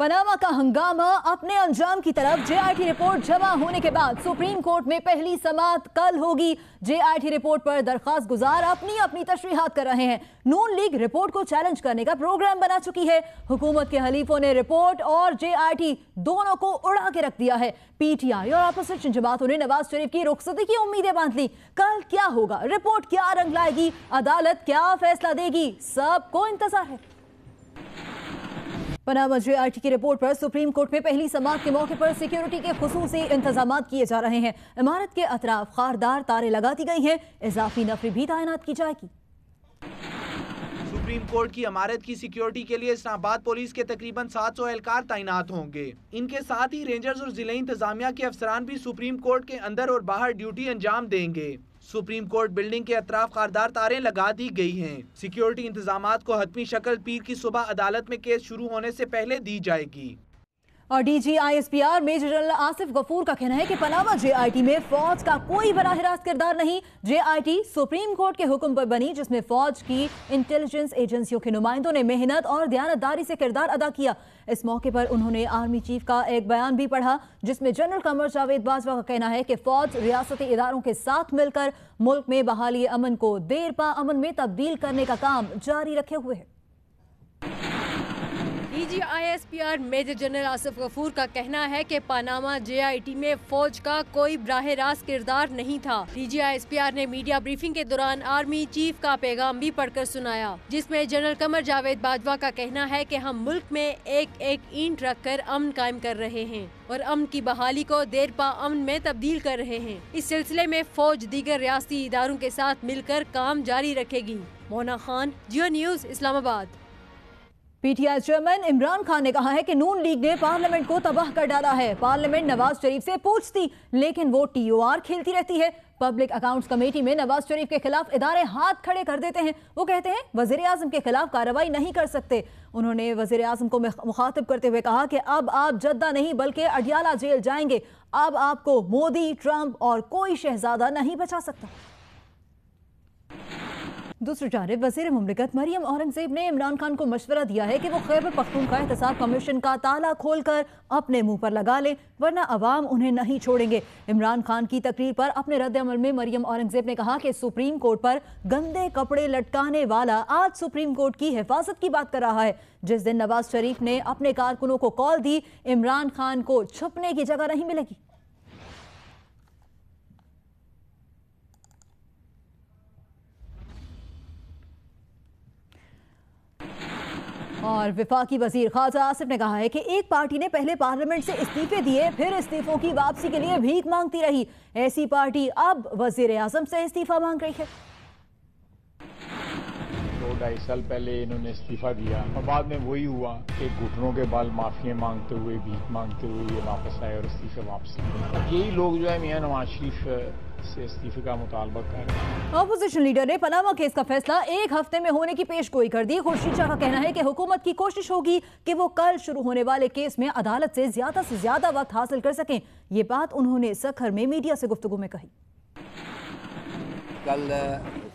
Panama का हंगामा अपने अंजाम की तरफ। जेआईटी रिपोर्ट जमा होने के बाद सुप्रीम कोर्ट में पहली समाअत कल होगी। जेआईटी रिपोर्ट पर दरखास्त गुजार अपनी अपनी तशरीहात कर रहे हैं। नून लीग रिपोर्ट को चैलेंज करने का प्रोग्राम बना चुकी है। हुकूमत के हलीफों ने रिपोर्ट और जेआईटी दोनों को उड़ा के रख दिया है। पीटीआई और अपोजिशन जमातों ने नवाज शरीफ की रुखसती की उम्मीदें बांध ली। कल क्या होगा, रिपोर्ट क्या रंग लाएगी, अदालत क्या फैसला देगी, सबको इंतजार है। पनामा जेआईटी की रिपोर्ट पर सुप्रीम कोर्ट में पहली समाअत के मौके पर सिक्योरिटी के खुसूसी इंतजाम किए जा रहे हैं। इमारत के अतराफ खारदार तारे लगा दी गई हैं। इजाफी नफरी भी तैनात की जाएगी। सुप्रीम कोर्ट की इमारत की सिक्योरिटी के लिए इस्लामाबाद पुलिस के तकरीबन 700 एहलकार तैनात होंगे। इनके साथ ही रेंजर्स और जिले इंतजामिया के अफसरान भी सुप्रीम कोर्ट के अंदर और बाहर ड्यूटी अंजाम देंगे। सुप्रीम कोर्ट बिल्डिंग के अतराफ खारदार तारें लगा दी गई हैं। सिक्योरिटी इंतजामात को हतमी शक्ल पीर की सुबह अदालत में केस शुरू होने से पहले दी जाएगी। और DG ISPR major general Asif Ghafoor का कहना है कि पनामा जेआईटी में फौज का कोई बराह रास्त किरदार नहीं। जेआईटी सुप्रीम कोर्ट के हुक्म पर बनी, जिसमें फौज की इंटेलिजेंस एजेंसियों के नुमाइंदों ने मेहनत और दयानतदारी से किरदार अदा किया। इस मौके पर उन्होंने आर्मी चीफ का एक बयान भी पढ़ा, जिसमें जनरल कमर जावेद बाजवा का कहना है कि फौज रियासती इदारों के साथ मिलकर मुल्क में बहाली अमन को देर पा अमन में तब्दील करने का काम जारी रखे हुए है। DG ISPR major general Asif Ghafoor का कहना है कि पनामा जेआईटी में फौज का कोई बराह रास्त किरदार नहीं था। डीजी आईएसपीआर ने मीडिया ब्रीफिंग के दौरान आर्मी चीफ का पैगाम भी पढ़कर सुनाया, जिसमें जनरल कमर जावेद बाजवा का कहना है कि हम मुल्क में एक एक ईंट रखकर अमन कायम कर रहे हैं और अमन की बहाली को देर पा अमन में तब्दील कर रहे हैं। इस सिलसिले में फौज दीगर रियासती इदारों के साथ मिलकर काम जारी रखेगी। Mona Khan, Geo news, Islamabad. PTI chairman Imran Khan ने कहा है कि नून लीग ने पार्लियामेंट को तबाह कर डाला है। पार्लियामेंट नवाज शरीफ से पूछती, लेकिन वो टीओआर खेलती रहती है। पब्लिक अकाउंट्स कमेटी में नवाज शरीफ के खिलाफ इदारे हाथ खड़े कर देते हैं। वो कहते हैं वजीर आजम के खिलाफ कार्रवाई नहीं कर सकते। उन्होंने वजीर आजम को मुखातिब करते हुए कहा कि अब आप जद्दा नहीं बल्कि अडियाला जेल जाएंगे। अब आपको मोदी, ट्रंप और कोई शहजादा नहीं बचा सकता। दूसरी जानब वज़ीर मुमलिकत मरियम औरंगजेब ने इमरान खान को मशवरा दिया है कि वो खैबर पख्तूनख्वा एहतसाब कमीशन का ताला खोलकर अपने मुंह पर लगा ले, वरना अवाम उन्हें नहीं छोड़ेंगे। इमरान खान की तकरीर पर अपने रद्द-ए-अमल में मरियम औरंगजेब ने कहा कि सुप्रीम कोर्ट पर गंदे कपड़े लटकाने वाला आज सुप्रीम कोर्ट की हिफाजत की बात कर रहा है। जिस दिन नवाज शरीफ ने अपने कारकुनों को कॉल दी, इमरान खान को छुपने की जगह नहीं मिलेगी। और विफाकी वजीर ख्वाजा आसिफ ने कहा है कि एक पार्टी ने पहले पार्लियामेंट से इस्तीफे दिए, फिर इस्तीफों की वापसी के लिए भीख मांगती रही। ऐसी पार्टी अब वजीर आजम से इस्तीफा मांग रही है। 2-2.5 साल पहले इन्होंने इस्तीफा दिया और बाद में वही हुआ कि घुटनों के बाल माफिया मांगते हुए, भीख मांगते हुए ये वापस आए और इस्तीफे वापस लिए। यही लोग जो है मियां नवाज शरीफ से इस्तीफे का मुतालबा कर रहे हैं। ऑपोजिशन लीडर ने पनामा केस का फैसला एक हफ्ते में होने की पेशगोई कर दी। खुर्शीद शाह का कहना है कि हुकूमत की कोशिश होगी कि वो कल शुरू होने वाले केस में अदालत से ज्यादा वक्त हासिल कर सकें। ये बात उन्होंने सखर में मीडिया से गुफ्तगू में कही। कल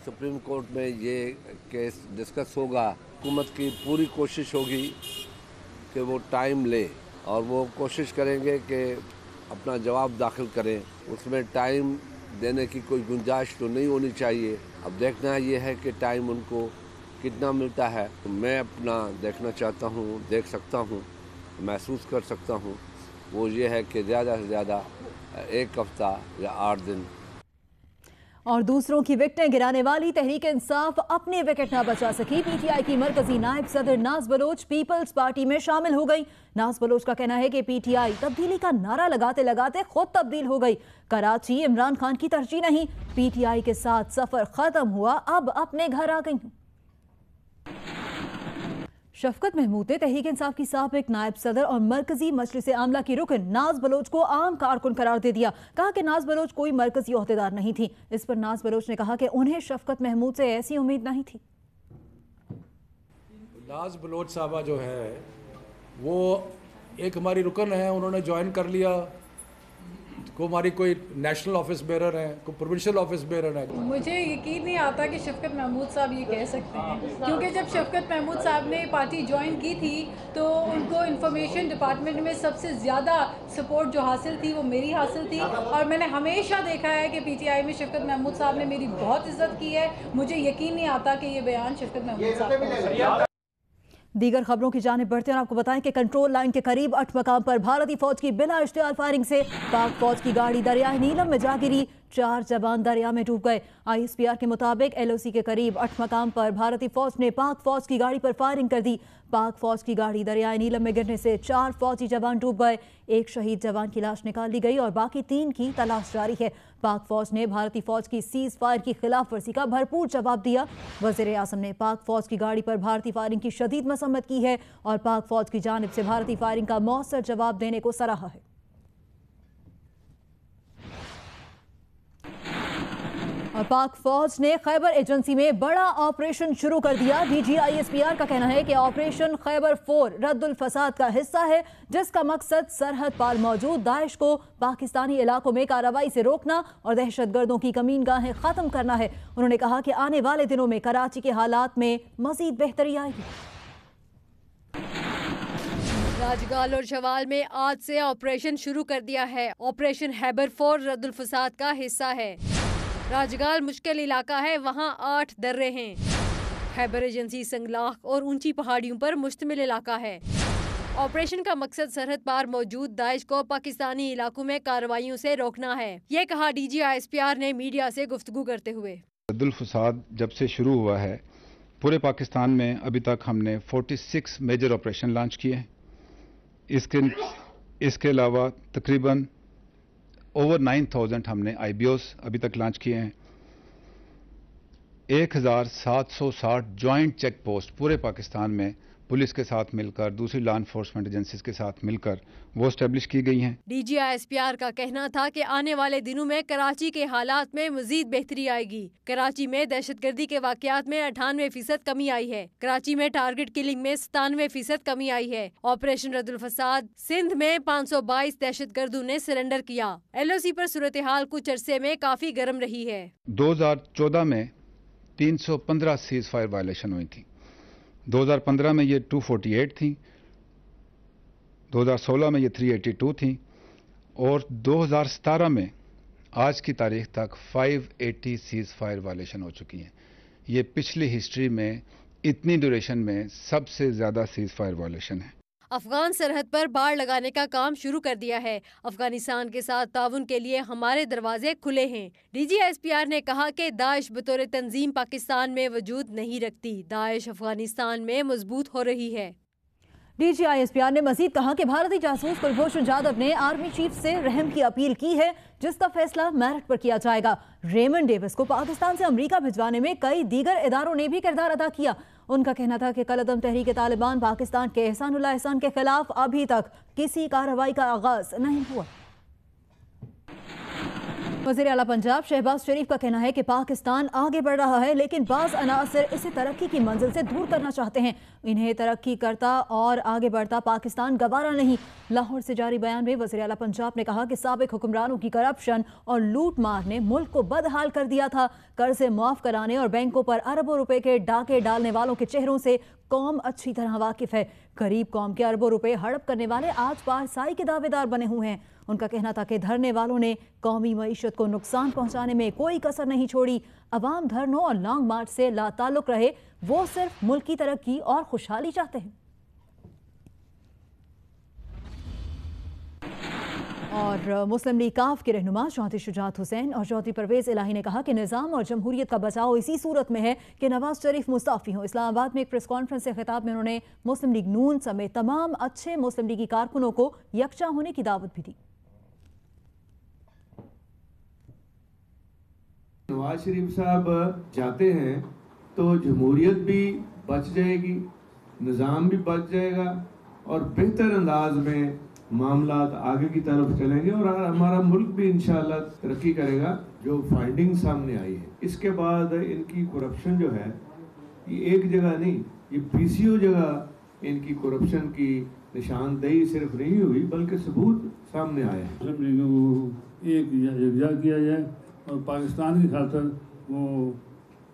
सुप्रीम कोर्ट में ये केस डिस्कस होगा। हुकूमत की पूरी कोशिश होगी कि वो टाइम ले और वो कोशिश करेंगे कि अपना जवाब दाखिल करें। उसमें टाइम देने की कोई गुंजाइश तो नहीं होनी चाहिए। अब देखना ये है कि टाइम उनको कितना मिलता है। मैं अपना देखना चाहता हूँ, देख सकता हूँ, महसूस कर सकता हूँ, वो ये है कि ज़्यादा से ज़्यादा 1 हफ्ता या 8 दिन। और दूसरों की विकेटें गिराने वाली तहरीक इंसाफ अपने विकेट ना बचा सकी। पीटीआई की मरकजी नायब सदर नाज बलोच पीपल्स पार्टी में शामिल हो गई। नाज बलोच का कहना है कि पीटीआई तब्दीली का नारा लगाते लगाते खुद तब्दील हो गई। कराची इमरान खान की तरजीह नहीं, पीटीआई के साथ सफर खत्म हुआ, अब अपने घर आ गई हूं। शफकत महमूद ने तहरीक इंसाफ की साबिक नायब सदर और मरकजी मजलिस आमला की रुकन नाज बलोच को आम कारकुन करार दे दिया। कहा कि नाज बलोच कोई मरकजी ओहदेदार नहीं थी। इस पर नाज बलोच ने कहा कि उन्हें शफकत महमूद से ऐसी उम्मीद नहीं थी। नाज बलोच साहबा जो है वो एक हमारी रुकन है, उन्होंने ज्वाइन कर लिया को हमारी कोई नेशनल ऑफिस बेरर है, कोई प्रोविंशियल ऑफिस बेरर है। मुझे यकीन नहीं आता कि शफकत महमूद साहब ये कह सकते हैं, क्योंकि जब शफकत महमूद साहब ने पार्टी ज्वाइन की थी तो उनको इंफॉर्मेशन डिपार्टमेंट में सबसे ज़्यादा सपोर्ट जो हासिल थी वो मेरी हासिल थी, और मैंने हमेशा देखा है कि PTI में शफकत महमूद साहब ने मेरी बहुत इज्जत की है। मुझे यकीन नहीं आता कि ये बयान शफकत महमूद साहब का। दीगर खबरों की जानिब बढ़ते हैं। आपको बताएं कि कंट्रोल लाइन के करीब 8 मकाम पर भारतीय फौज की बिला इश्तियाल फायरिंग से पाक फौज की गाड़ी दरियाए नीलम में जा गिरी, 4 जवान दरिया में डूब गए। ISPR के मुताबिक LOC के करीब 8 मकाम पर भारतीय फौज ने पाक फौज की गाड़ी पर फायरिंग कर दी। पाक फौज की गाड़ी दरियाए नीलम में गिरने से 4 फौजी जवान डूब गए। एक शहीद जवान की लाश निकाल ली गई और बाकी 3 की तलाश जारी है। पाक फौज ने भारतीय फौज की सीज फायर की खिलाफ वर्जी का भरपूर जवाब दिया। वज़ीर आज़म ने पाक फौज की गाड़ी पर भारतीय फायरिंग की शदीद मसम्मत की है और पाक फौज की जानिब से भारतीय फायरिंग का मौसर जवाब देने को सराहा है। और पाक फौज ने खैबर एजेंसी में बड़ा ऑपरेशन शुरू कर दिया। DG ISPR का कहना है कि ऑपरेशन खैबर 4 रद्दुल फसाद का हिस्सा है, जिसका मकसद सरहद पार मौजूद दाइश को पाकिस्तानी इलाकों में कार्रवाई से रोकना और दहशतगर्दों की कमीनगाहें खत्म करना है। उन्होंने कहा कि आने वाले दिनों में कराची के हालात में मजीद बेहतरी आएगी। राजगाल और शवाल में आज से ऑपरेशन शुरू कर दिया है। ऑपरेशन खैबर 4 रद्दुल फसाद का हिस्सा है। राजगाल मुश्किल इलाका है, वहाँ 8 दर्रे हैं। खैबर एजेंसी संगलाख और ऊंची पहाड़ियों पर मुश्तमिल इलाका है। ऑपरेशन का मकसद सरहद पार मौजूद दाइश को पाकिस्तानी इलाकों में कार्रवाइयों से रोकना है। ये कहा DG ISPR ने मीडिया से गुफ्तगू करते हुए। रद्दुल फसाद जब से शुरू हुआ है पूरे पाकिस्तान में अभी तक हमने 46 मेजर ऑपरेशन लॉन्च किए हैं। इसके अलावा तकरीबन ओवर 9000 हमने IBOs अभी तक लॉन्च किए हैं। 1760 जॉइंट चेक पोस्ट पूरे पाकिस्तान में पुलिस के साथ मिलकर, दूसरी लॉ एनफोर्समेंट एजेंसीज के साथ मिलकर वो एस्टेब्लिश की गई हैं। DG ISPR का कहना था कि आने वाले दिनों में कराची के हालात में मजीद बेहतरी आएगी। कराची में दहशतगर्दी के वाकयात में 98% कमी आई है। कराची में टारगेट किलिंग में 97% कमी आई है। ऑपरेशन रद्दुल फसाद सिंध में 522 दहशतगर्दों ने सरेंडर किया। LOC पर सूरत हाल कुछ अरसे में काफी गर्म रही है। 2014 में 315 सीज फायर वायलेशन हुई थी। 2015 में ये 248 थी, 2016 में ये 382 थी और 2017 में आज की तारीख तक 580 सीज फायर वायलेशन हो चुकी हैं। ये पिछली हिस्ट्री में इतनी ड्यूरेशन में सबसे ज़्यादा सीज फायर वायलेशन है। अफगान सरहद पर बाड़ लगाने का काम शुरू कर दिया है। अफगानिस्तान के साथ ताउन के लिए हमारे दरवाजे खुले हैं। DG ISPR ने कहा कि दाइश बतौर तंजीम पाकिस्तान में वजूद नहीं रखती। दाइश अफगानिस्तान में मजबूत हो रही है। DG ISPR ने मजीद कहा कि भारतीय जासूस कुलभूषण जाधव ने आर्मी चीफ से रहम की अपील की है, जिसका फैसला मेरिट पर किया जाएगा। रेमंड डेविस को पाकिस्तान से अमेरिका भिजवाने में कई दीगर इदारों ने भी किरदार अदा किया। उनका कहना था कि कलअदम तहरीक तालिबान पाकिस्तान के एहसानुल्लाह एहसान के खिलाफ अभी तक किसी कार्रवाई का आगाज नहीं हुआ। वज़ीर आला पंजाब शहबाज शरीफ का कहना है कि पाकिस्तान आगे बढ़ रहा है, लेकिन बाज़ अनासर इसे तरक्की की मंजिल से दूर करना चाहते हैं। इन्हें तरक्की करता और आगे बढ़ता पाकिस्तान गवारा नहीं। लाहौर से जारी बयान में वज़ीर आला पंजाब ने कहा कि साबिक हुक्मरानों की करप्शन और लूट मार ने मुल्क को बदहाल कर दिया था। कर्जे मुआफ कराने और बैंकों पर अरबों रुपए के डाके डालने वालों के चेहरों से कौम अच्छी तरह वाकिफ है। गरीब कौम के अरबों रुपए हड़प करने वाले आज पारसाई के दावेदार बने हुए हैं। उनका कहना था कि धरने वालों ने कौमी मईशत को नुकसान पहुंचाने में कोई कसर नहीं छोड़ी। अवाम धरनों और लॉन्ग मार्च से लाताल्लुक रहे, वो सिर्फ मुल्क की तरक्की और खुशहाली चाहते हैं। और मुस्लिम लीग काफ के रहनुमा चौधरी शुजात हुसैन और चौधरी परवेज इलाही ने कहा कि निज़ाम और जमहूरियत का बचाव इसी सूरत में है कि नवाज शरीफ मुस्ताफ़ी हों। इस्लामाबाद में एक प्रेस कॉन्फ्रेंस से खिताब में उन्होंने मुस्लिम लीग नून समेत तमाम अच्छे मुस्लिम लीगी कारकुनों को यकजा होने की दावत भी दी। नवाज शरीफ साहब जाते हैं तो जमहूरियत भी बच जाएगी, निज़ाम भी बच जाएगा और बेहतर अंदाज में मामलात आगे की तरफ चलेंगे और हमारा मुल्क भी इंशाअल्लाह तरक्की करेगा। जो फाइंडिंग सामने आई है, इसके बाद इनकी करप्शन जो है ये एक जगह नहीं, ये 20 जगह इनकी करप्शन की निशानदेही सिर्फ नहीं हुई बल्कि सबूत सामने आया है। एक यकजा किया जाए और पाकिस्तान की खातिर वो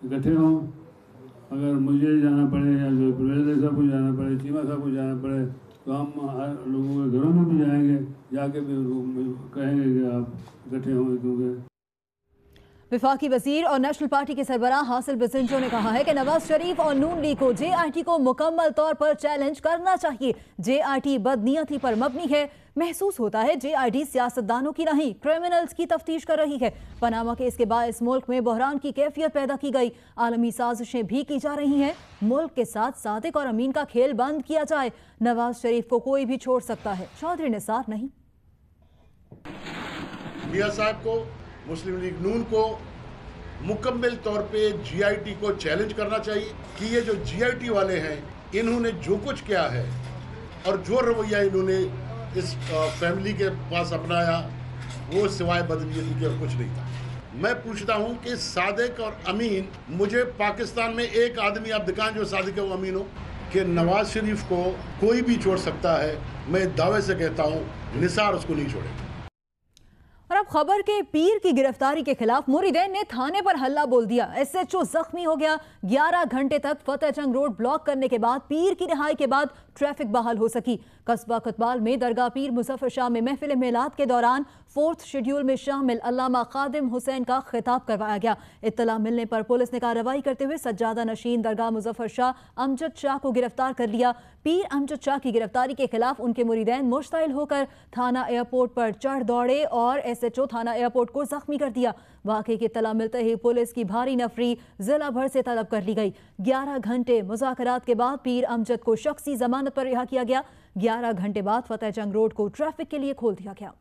इकट्ठे हों। अगर मुझे जाना पड़े या जो परवेज़ साहब को जाना पड़े, चीमा साहब को जाना पड़े, तो हम लोगों के घरों में भी जाएंगे, जाके भी कहेंगे कि आप इकट्ठे हों। क्योंकि वफाकी वजीर और नेशनल पार्टी के सरबराह हासिल बसिंजो ने कहा है कि नवाज शरीफ और नून लीग को JIT को मुकम्मल तौर पर चैलेंज करना चाहिए। JIT बदनीयती पर मबनी है। महसूस होता है JIT सियासतदानों की नहीं, क्रिमिनल्स की तफ्तीश कर रही है। पनामा केस के बायस मुल्क में बहरान की कैफियत पैदा की गई। आलमी साजिशें भी की जा रही हैं। मुल्क के साथ सादिक और अमीन का खेल बंद किया जाए। नवाज शरीफ को कोई भी छोड़ सकता है, चौधरी निसार नहीं। मियां साहब को, मुस्लिम लीग नून को मुकम्मल तौर पे JIT को चैलेंज करना चाहिए कि ये जो JIT वाले हैं, इन्होंने जो कुछ किया है और जो रवैया इन्होंने इस फैमिली के पास अपनाया, वो सिवाय बदनीयती के और कुछ नहीं था। मैं पूछता हूँ कि सादिक और अमीन, मुझे पाकिस्तान में एक आदमी आप दिखाएं जो सादिक और अमीन हो, कि नवाज शरीफ को कोई भी छोड़ सकता है। मैं दावे से कहता हूँ निसार उसको नहीं छोड़ेगा। और अब खबर के पीर की गिरफ्तारी के खिलाफ मुरीदैन ने थाने पर हल्ला बोल दिया। SHO जख्मी हो गया। 11 घंटे तक फतेह जंग रोड ब्लॉक करने के बाद पीर की रिहाई के बाद ट्रैफिक बहाल हो सकी। कस्बा कोतवाल में दरगाह पीर मुजफ्फर शाह में महफिल मिलाद के दौरान 4th शेड्यूल में शामिल अल्लामा खादिम हुसैन का खिताब करवाया गया। इत्तला मिलने पर पुलिस ने कार्रवाई करते हुए सज्जादा नशीन दरगाह मुजफ्फर शाह अमजद शाह को गिरफ्तार कर लिया। पीर अमजद शाह की गिरफ्तारी के खिलाफ उनके मुरीदैन मुश्ताइल होकर थाना एयरपोर्ट पर चढ़ दौड़े और SHO थाना एयरपोर्ट को जख्मी कर दिया। वाकई की इत्तला मिलते ही पुलिस की भारी नफरी जिला भर से तलब कर ली गई। 11 घंटे मुज़ाकरात के बाद पीर अमजद को शख्सी जमानत पर रिहा किया गया। 11 घंटे बाद फतेह जंग रोड को ट्रैफिक के लिए खोल दिया गया।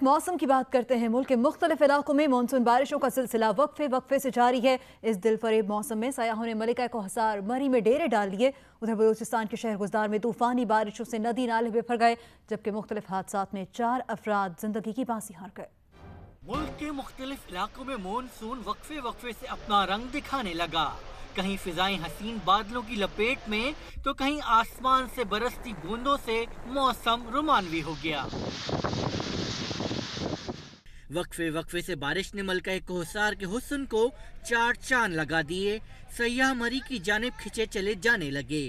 मौसम की बात करते हैं। मुल्क के मुख्तलिफ इलाकों में मानसून बारिशों का सिलसिला वक्फे से जारी है। इस दिलफरेब मौसम में सयाहों ने मलिका कोहसार मरी में डेरे डाल लिए। उधर बलूचिस्तान के शहर गुजदार में तूफानी बारिशों से नदी नाले बिफर गए, जबकि मुख्तलिफ हादसात में 4 अफराद जिंदगी की बाजी हार गए। मुल्क के मुख्तलिफ इलाकों में मानसून वक्फे से अपना रंग दिखाने लगा। कहीं फिजाएं हसीन बादलों की लपेट में, तो कहीं आसमान से बरसती बूंदों से मौसम रोमानवी हो गया। वक्फे से बारिश ने मलका कोहसार के हुस्न को 4 चांद लगा दिए। सयाह मरी की जानिब खिंचे चले जाने लगे।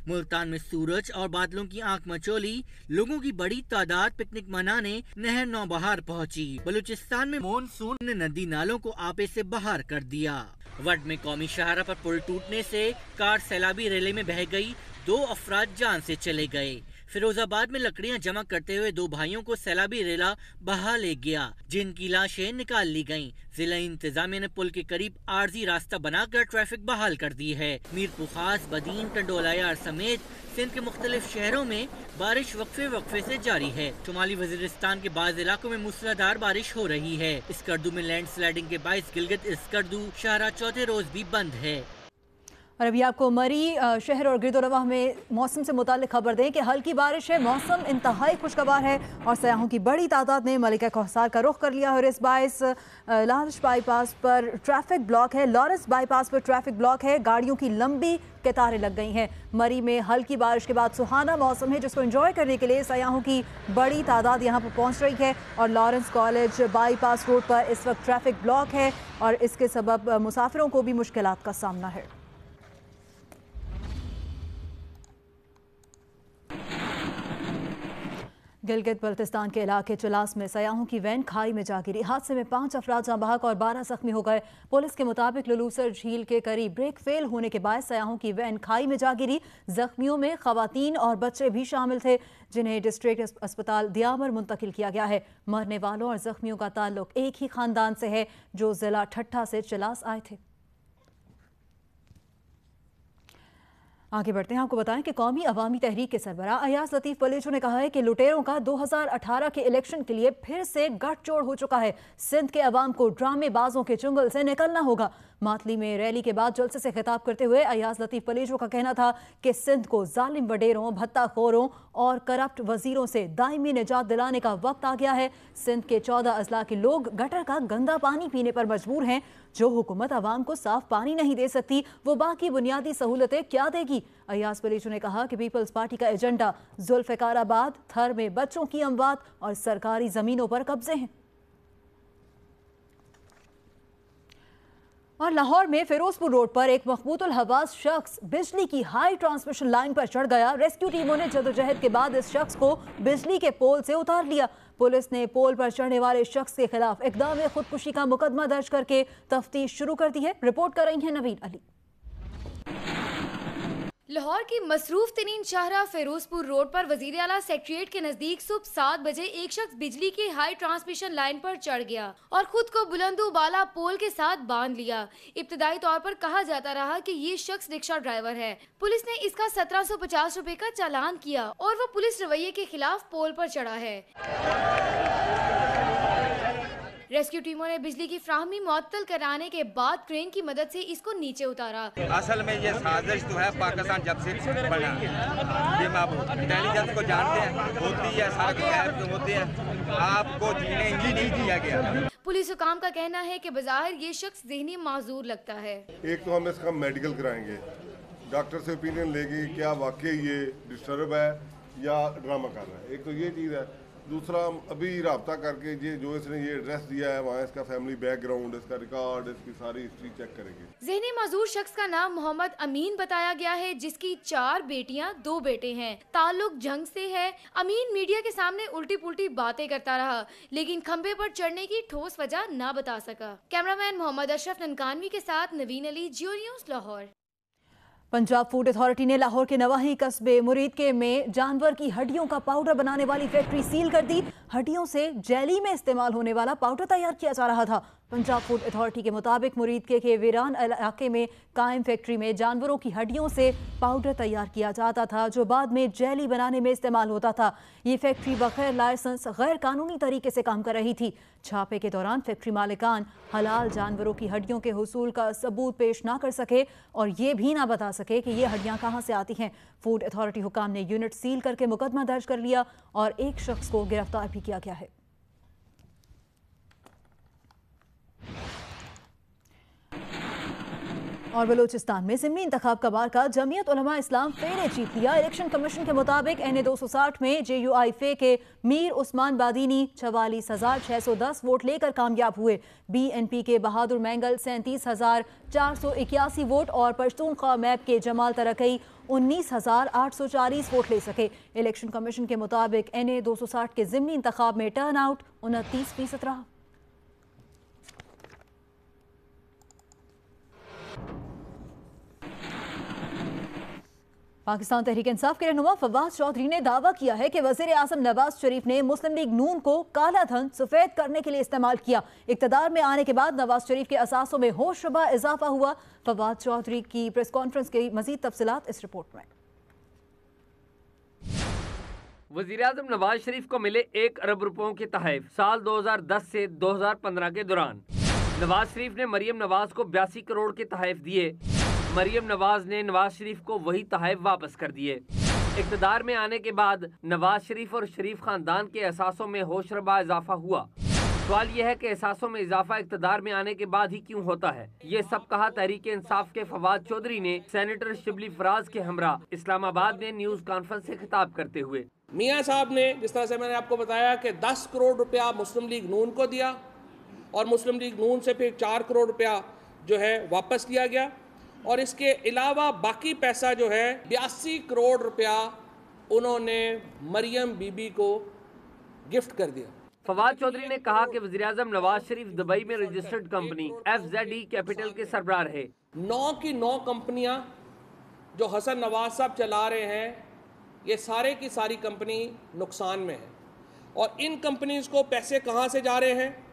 मुल्तान में सूरज और बादलों की आंख मचोली, लोगों की बड़ी तादाद पिकनिक मनाने नहर नौबहार पहुंची। बलूचिस्तान में मानसून ने नदी नालों को आपे से बहार कर दिया। वड में कौमी शाहरा पर पुल टूटने से कार सैलाबी रेले में बह गई। 2 अफराद जान से चले गए। फिरोजाबाद में लकड़ियां जमा करते हुए 2 भाइयों को सैलाबी रेला बहा ले गया, जिनकी लाशें निकाल ली गयीं। जिला इंतजामिया ने पुल के करीब आर्जी रास्ता बनाकर ट्रैफिक बहाल कर दी है। मीरपुर खास, बदीन, टंडोलायार समेत सिंध के मुख्तलिफ शहरों में बारिश वक्फे से जारी है। शुमाली वजीरिस्तान के बाज़ इलाकों में मूसलाधार बारिश हो रही है। स्कर्दू में लैंड स्लाइडिंग के बायस गिलगित स्कर्दू शाहरा चौथे रोज भी बंद है। और अभी आपको मरी शहर और गिरदोनवाह में मौसम से मुताल्लिक खबर दें कि हल्की बारिश है, मौसम इंतहाई खुशगवार है और सयाहों की बड़ी तादाद ने मलिका कोहसार का रुख कर लिया। और इस बायस लाहौर बाईपास पर ट्रैफिक ब्लॉक है, लॉरेंस बाईपास पर ट्रैफिक ब्लॉक है, गाड़ियों की लंबी कतारें लग गई हैं। मरी में हल्की बारिश के बाद सुहाना मौसम है, जिसको एंजॉय करने के लिए सयाहों की बड़ी तादाद यहाँ पर पहुँच रही है। और लॉरेंस कॉलेज बाईपास रोड पर इस वक्त ट्रैफिक ब्लॉक है और इसके सबब मुसाफिरों को भी मुश्किलात का सामना है। गिलगित बल्तिस्तान के इलाके चलास में सयाहों की वैन खाई में जा गिरी। हादसे में 5 अफराद जाँ बहक और 12 जख्मी हो गए। पुलिस के मुताबिक लुलूसर झील के करीब ब्रेक फेल होने के बाद सयाहों की वैन खाई में जा गिरी। जख्मियों में खवातीन और बच्चे भी शामिल थे, जिन्हें डिस्ट्रिक्ट अस्पताल दियामर मुंतकिल किया गया है। मरने वालों और जख्मियों का ताल्लुक एक ही खानदान से है, जो जिला ठट्ठा से चलास आए थे। आगे बढ़ते हैं। आपको बताएं कि कौमी अवामी तहरीक के सरबराह अयाज लतीफ़ पलेचू ने कहा है कि लुटेरों का 2018 के इलेक्शन के लिए फिर से गठजोड़ हो चुका है। सिंध के अवाम को ड्रामेबाजों के चुंगल से निकलना होगा। मातली में रैली के बाद जलसे से खिताब करते हुए अयाज लतीफ पलेजो का कहना था कि सिंध को जालिम वडेरों, भत्ताखोरों और करप्ट वजीरों से दायमी निजात दिलाने का वक्त आ गया है। सिंध के 14 अजला के लोग गटर का गंदा पानी पीने पर मजबूर हैं। जो हुकूमत आवाम को साफ पानी नहीं दे सकती, वो बाकी बुनियादी सहूलतें क्या देगी? अयाज पलेजो ने कहा कि पीपल्स पार्टी का एजेंडा जुल्फिकाराबाद, थर में बच्चों की अमवात और सरकारी जमीनों पर कब्जे हैं। और लाहौर में फिरोजपुर रोड पर एक मखबूतुल हवास शख्स बिजली की हाई ट्रांसमिशन लाइन पर चढ़ गया। रेस्क्यू टीमों ने जदोजहद के बाद इस शख्स को बिजली के पोल से उतार लिया। पुलिस ने पोल पर चढ़ने वाले शख्स के खिलाफ इक़दाम खुदकुशी का मुकदमा दर्ज करके तफ्तीश शुरू कर दी है। रिपोर्ट कर रही है नवीन अली। लाहौर की मसरूफ तरीन शाहरा फिरोजपुर रोड पर वजीर आला सेक्रेटरीट के नजदीक सुबह 7 बजे एक शख्स बिजली की हाई ट्रांसमिशन लाइन पर चढ़ गया और खुद को बुलंदो बाला पोल के साथ बांध लिया। इब्तदाई तौर पर कहा जाता रहा कि ये शख्स रिक्शा ड्राइवर है। पुलिस ने इसका 1750 रुपए का चालान किया और वो पुलिस रवैये के खिलाफ पोल पर चढ़ा है। रेस्क्यू टीमों ने बिजली की फ्राहमी मुअत्तल कराने के बाद क्रेन की मदद से इसको नीचे उतारा। असल में ये साजिश तो है पाकिस्तान जब से बना, ये आप इंटेलिजेंस को जानते हैं, होती है सारे होते हैं, आपको जीने ही नहीं दिया गया। पुलिस हुकाम का कहना है कि बज़ाहिर ये शख्स ज़हनी माजूर लगता है। एक तो हम इसका मेडिकल कराएंगे, डॉक्टर से ओपिनियन लेंगे क्या वाकई ये डिस्टर्ब है या ड्रामा कर रहा है। एक तो ये चीज़ है। दूसरा, अभी राब्ता करके ये जो इसने ये एड्रेस दिया है वहाँ इसका फैमिली बैकग्राउंड, इसका रिकॉर्ड, इसकी सारी हिस्ट्री चेक करेंगे। ज़हनी माजूर शख्स का नाम मोहम्मद अमीन बताया गया है, जिसकी 4 बेटियां 2 बेटे हैं। ताल्लुक जंग से है। अमीन मीडिया के सामने उल्टी पुल्टी बातें करता रहा, लेकिन खंबे पर चढ़ने की ठोस वजह न बता सका। कैमरामैन मोहम्मद अशरफ ननकानवी के साथ Naveen Ali, Geo news, Lahore. Punjab food authority ने लाहौर के नवाही कस्बे मुरीदके में जानवर की हड्डियों का पाउडर बनाने वाली फैक्ट्री सील कर दी। हड्डियों से जेली में इस्तेमाल होने वाला पाउडर तैयार किया जा रहा था। पंजाब फूड अथॉरिटी के मुताबिक मुरीदके के वीरान इलाके में कायम फैक्ट्री में जानवरों की हड्डियों से पाउडर तैयार किया जाता था, जो बाद में जेली बनाने में इस्तेमाल होता था। ये फैक्ट्री बगैर लाइसेंस गैर कानूनी तरीके से काम कर रही थी। छापे के दौरान फैक्ट्री मालिकान हलाल जानवरों की हड्डियों के हुसूल का सबूत पेश ना कर सके और ये भी ना बता सके कि ये हड्डियां कहां से आती हैं। फूड अथॉरिटी हुकाम ने यूनिट सील करके मुकदमा दर्ज कर लिया और एक शख्स को गिरफ्तार भी किया गया है। और बलूचिस्तान में ज़िमनी इंतखाब का मार्का जमीयत उलमा इस्लाम फे ने जीत लिया। इलेक्शन कमीशन के मुताबिक NA 260 में JUI फे के मीर उस्मान बादीनी 44,610 वोट लेकर कामयाब हुए। BNP के बहादुर मैंगल 37,481 वोट और पश्तूनख्वा मैप के जमाल तरकई 19,840 वोट ले सके। इलेक्शन कमीशन के मुताबिक NA 260 के ज़िमनी इंतखाब में टर्न आउट 29% रहा। पाकिस्तान तहरीक इंसाफ के रहनुमा फवाद चौधरी ने दावा किया है कि वज़ीर आज़म नवाज शरीफ ने मुस्लिम लीग नून को काला धन सफेद करने के लिए इस्तेमाल किया। इक़्तिदार में आने के बाद नवाज शरीफ के असासों में होशरुबा इजाफा हुआ। फवाद चौधरी की प्रेस कॉन्फ्रेंस की मजीद तफसीलात इस रिपोर्ट में। वज़ीर आज़म नवाज शरीफ को मिले 1 अरब रुपयों के तहफ़ साल 2010 से 2015 के दौरान नवाज शरीफ ने मरियम नवाज को 82 करोड़ के तहफ़ दिए। मरियम नवाज ने नवाज शरीफ को वही तहफ़ वापस कर दिए। इक़्तिदार में आने के बाद नवाज शरीफ और शरीफ खानदान के एहसासों में होशरुबा इजाफा हुआ। सवाल यह है कि एहसासों में इजाफा इक़्तिदार में आने के बाद ही क्यों होता है? ये सब कहा तहरीक इंसाफ के फवाद चौधरी ने सेनेटर शिबली फराज के हमरा इस्लामाबाद में न्यूज़ कॉन्फ्रेंस से खिताब करते हुए। मियाँ साहब ने, जिस तरह से मैंने आपको बताया कि 10 करोड़ रुपया मुस्लिम लीग नून को दिया और मुस्लिम लीग नून से फिर 4 करोड़ रुपया जो है वापस लिया गया और इसके अलावा बाकी पैसा जो है 82 करोड़ रुपया उन्होंने मरियम बीबी को गिफ्ट कर दिया। फवाद चौधरी ने कहा कि वज़ीर आज़म नवाज शरीफ दुबई में रजिस्टर्ड कंपनी FZE कैपिटल के सरबराह रहे। 9 की 9 कंपनियां जो हसन नवाज साहब चला रहे हैं, ये सारे की सारी कंपनी नुकसान में है और इन कंपनीज को पैसे कहां से जा रहे हैं?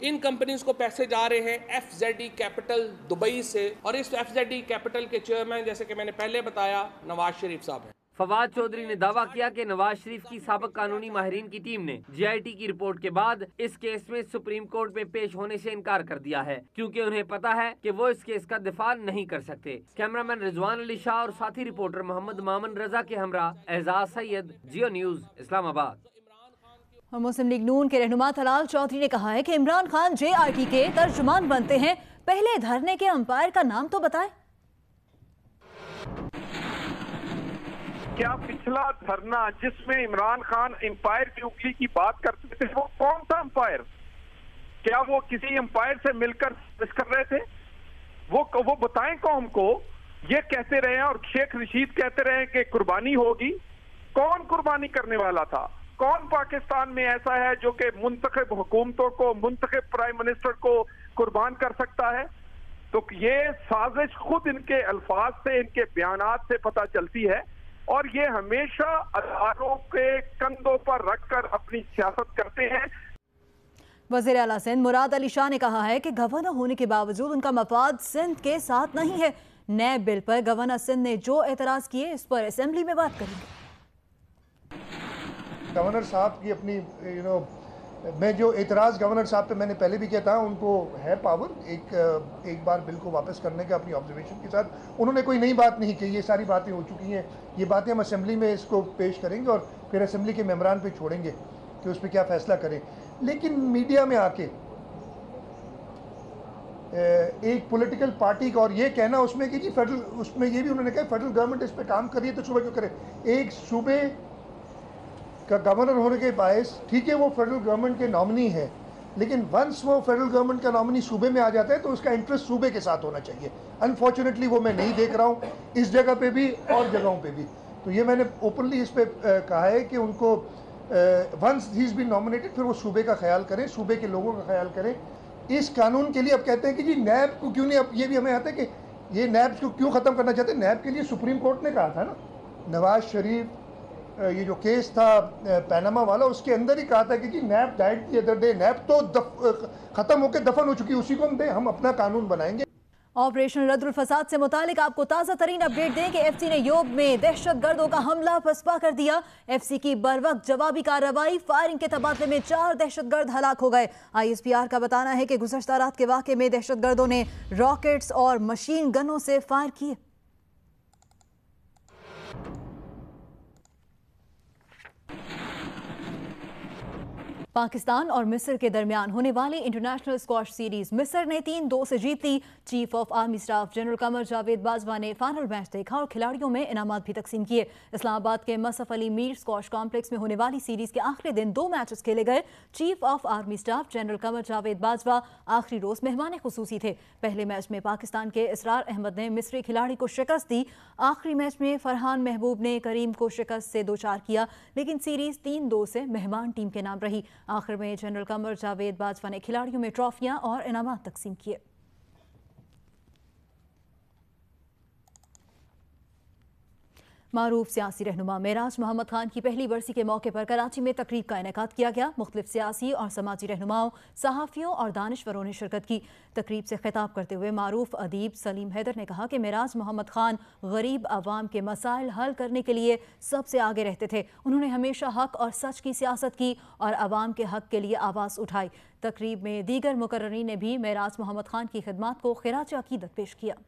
इन कंपनीज को पैसे जा रहे हैं FZE कैपिटल दुबई से और इस FZE कैपिटल के चेयरमैन, जैसे कि मैंने पहले बताया, नवाज शरीफ साहब हैं। फवाद चौधरी ने दावा किया कि नवाज शरीफ की साबिक कानूनी माहिरीन की टीम ने GIT की रिपोर्ट के बाद इस केस में सुप्रीम कोर्ट में पेश होने से इनकार कर दिया है, क्योंकि उन्हें पता है कि वो इस केस का दिफा नहीं कर सकते। कैमरामैन रिजवान अली शाह और साथी रिपोर्टर मोहम्मद मामन रजा के हमरा एजाज सैयद, जियो न्यूज, इस्लामाबाद। और मुस्लिम लीग नून के रहनुमा तलाल चौधरी ने कहा है कि इमरान खान JIT के तर्जुमान बनते हैं, पहले धरने के अंपायर का नाम तो बताएं। क्या पिछला धरना जिसमें इमरान खान अंपायर की उंगली की बात करते थे वो कौन सा अंपायर? क्या वो किसी अंपायर से मिलकर कर रहे थे? वो बताएं कौम को। ये कहते रहे और शेख रशीद कहते रहे कि कुर्बानी होगी। कौन कुर्बानी करने वाला था? कौन पाकिस्तान में ऐसा है जो कि मुंतखब हुकूमतों को, मुंतखब प्राइम मिनिस्टर को कुर्बान कर सकता है? तो ये साजिश खुद इनके अल्फाज से, इनके बयानात से पता चलती है और ये हमेशा अदारों के कंधों पर रखकर अपनी सियासत करते हैं। वज़ीर आला सिंध मुराद अली शाह ने कहा है कि गवर्नर होने के बावजूद उनका मफाद सिंध के साथ नहीं है। नए बिल पर गवर्नर सिंध ने जो एतराज किए इस पर असेंबली में बात करेंगे। गवर्नर साहब की अपनी मैं जो एतराज़ गवर्नर साहब पे मैंने पहले भी किया था, उनको है पावर एक बार बिल को वापस करने का अपनी ऑब्जर्वेशन के साथ। उन्होंने कोई नई बात नहीं कही, ये सारी बातें हो चुकी हैं। ये बातें हम असेंबली में इसको पेश करेंगे और फिर असेंबली के मेंबरान पे छोड़ेंगे कि उस पर क्या फ़ैसला करें। लेकिन मीडिया में आके एक पॉलिटिकल पार्टी का और ये कहना उसमें कि जी फेडरल, उसमें ये भी उन्होंने कहा फेडरल गवर्नमेंट इस पर काम कर रही है तो सूबा क्यों करे। एक सूबे का गवर्नर होने के बायस ठीक है वो फेडरल गवर्नमेंट के नॉमिनी है, लेकिन वंस वो फेडरल गवर्नमेंट का नॉमिनी सूबे में आ जाता है तो उसका इंटरेस्ट सूबे के साथ होना चाहिए। अनफॉर्चुनेटली वो मैं नहीं देख रहा हूँ इस जगह पे भी और जगहों पे भी। तो ये मैंने ओपनली इस पर कहा है कि उनको once he is been nominated फिर वो सूबे का ख्याल करें, सूबे के लोगों का ख्याल करें। इस कानून के लिए अब कहते हैं कि जी नैब को क्यों नहीं, अब ये भी हमें आता है कि ये नैब को क्यों ख़त्म करना चाहते हैं। नैब के लिए सुप्रीम कोर्ट ने कहा था ना, नवाज शरीफ ये जो केस था पैनामा वाला, उसके अंदर ही कहा था कि जी नैब डाइड द अदर डे। नैब तो ख़त्म होकर दफन हो चुकी है, उसी को हम दें, हम अपना कानून बनाएंगे। ऑपरेशन रद्दुल फसाद से मुतालिक आपको ताज़ा तरीन अपडेट दें कि FC ने योब में दहशतगर्दों का हमला पसपा कर दिया। FC की बरवक्त जवाबी कार्रवाई, फायरिंग के तबादले में 4 दहशतगर्द हलाक हो गए। ISPR का बताना है कि गुज़श्ता रात के वाक़े में दहशतगर्दों ने रॉकेट्स और मशीन गनों से फायर किए। पाकिस्तान और मिस्र के दरमियान होने वाली इंटरनेशनल स्क्वाश सीरीज मिस्र ने 3-2 से जीत ली। Chief of army staff general Qamar Javed Bajwa ने फाइनल मैच देखा और खिलाड़ियों में इनामात भी तकसीम किए। इस्लामाबाद के मसफ अली मीर स्क्वाश कॉम्प्लेक्स में होने वाली सीरीज के आखिरी दिन 2 मैचेस खेले गए। Chief of army staff general Qamar Javed Bajwa आखिरी रोज मेहमान खुसूसी थे। पहले मैच में पाकिस्तान के इसरार अहमद ने मिस्री खिलाड़ी को शिकस्त दी। आखिरी मैच में फरहान महबूब ने करीम को शिकस्त से 2-4 किया, लेकिन सीरीज 3-2 से मेहमान टीम के नाम रही। आखिर में जनरल कमर जावेद बाजवा ने खिलाड़ियों में ट्रॉफियां और इनामात तकसीम किए। मारूफ सियासी रहनुमा मेराज मोहम्मद खान की पहली बरसी के मौके पर कराची में तकरीब का इनेकाद किया गया। मुख्तलिफ सियासी और समाजी रहनुमाओं, सहाफ़ियों और दानिशवरों ने शिरकत की। तकरीब से खिताब करते हुए मारूफ अदीब सलीम हैदर ने कहा कि मेराज मोहम्मद खान गरीब आवाम के मसाइल हल करने के लिए सबसे आगे रहते थे। उन्होंने हमेशा हक और सच की सियासत की और आवाम के हक के लिए आवाज़ उठाई। तकरीब में दीगर मुकर्ररीन ने भी मेराज मोहम्मद खान की खिदमात को खिराज अकीदत पेश किया।